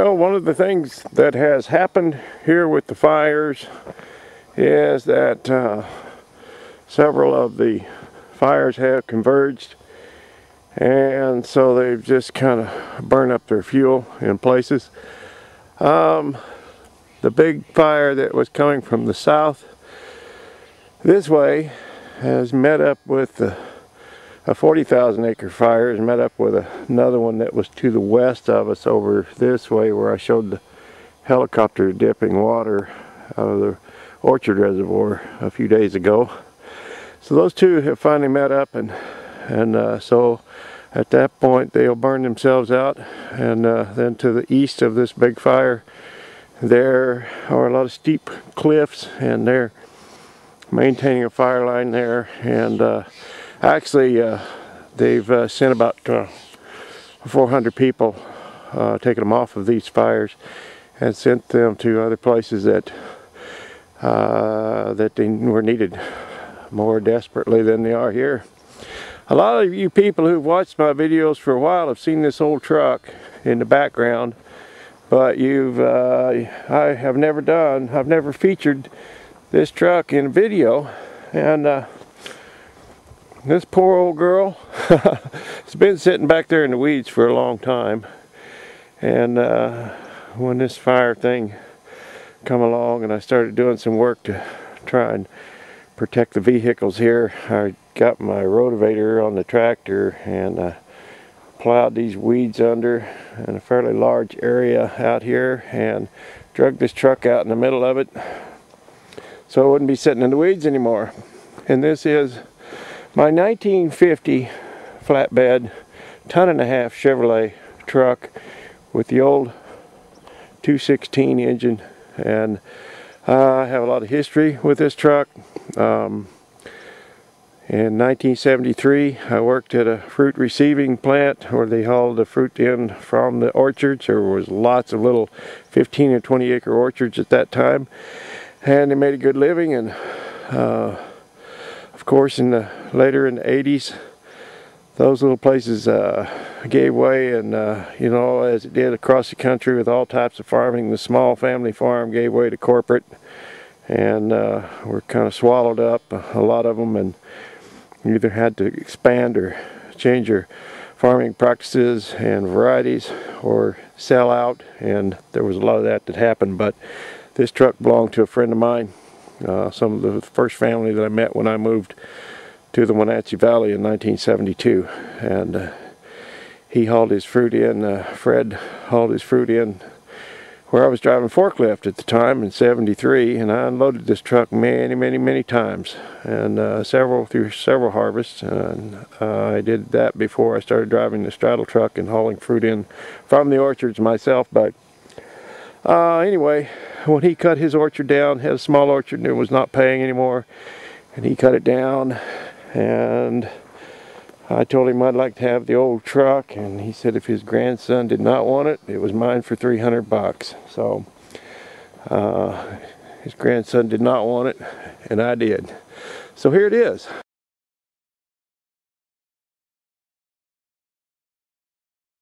Well, one of the things that has happened here with the fires is that several of the fires have converged, and so they've just kind of burned up their fuel in places. The big fire that was coming from the south this way has met up with a 40,000 acre fire, has met up with another one that was to the west of us over this way, where I showed the helicopter dipping water out of the orchard reservoir a few days ago. So those two have finally met up, and so at that point they'll burn themselves out. And then to the east of this big fire there are a lot of steep cliffs, and they're maintaining a fire line there. And actually they've sent about 400 people, taken them off of these fires and sent them to other places that they were needed more desperately than they are here. A lot of you people who've watched my videos for a while have seen this old truck in the background, but I've never featured this truck in a video. And this poor old girl has been sitting back there in the weeds for a long time. And when this fire thing come along and I started doing some work to try and protect the vehicles here, I got my rotavator on the tractor and plowed these weeds under in a fairly large area out here and drug this truck out in the middle of it so it wouldn't be sitting in the weeds anymore. And this is my 1950 flatbed 1.5 ton Chevrolet truck with the old 216 engine, and I have a lot of history with this truck. In 1973 I worked at a fruit receiving plant where they hauled the fruit in from the orchards. There was lots of little 15 and 20 acre orchards at that time, and they made a good living. And of course later in the 80s those little places gave way, and you know, as it did across the country with all types of farming, the small family farm gave way to corporate, and were kind of swallowed up, a lot of them, and you either had to expand or change your farming practices and varieties or sell out, and there was a lot of that happened. But this truck belonged to a friend of mine, some of the first family that I met when I moved to the Wenatchee Valley in 1972, and he hauled his fruit in, Fred hauled his fruit in where I was driving forklift at the time in 73, and I unloaded this truck many times, and through several harvests. And I did that before I started driving the straddle truck and hauling fruit in from the orchards myself. But anyway, when he cut his orchard down, had a small orchard and it was not paying anymore, and he cut it down, and I told him I'd like to have the old truck, and he said if his grandson did not want it, it was mine for $300. So his grandson did not want it, and I did. So here it is.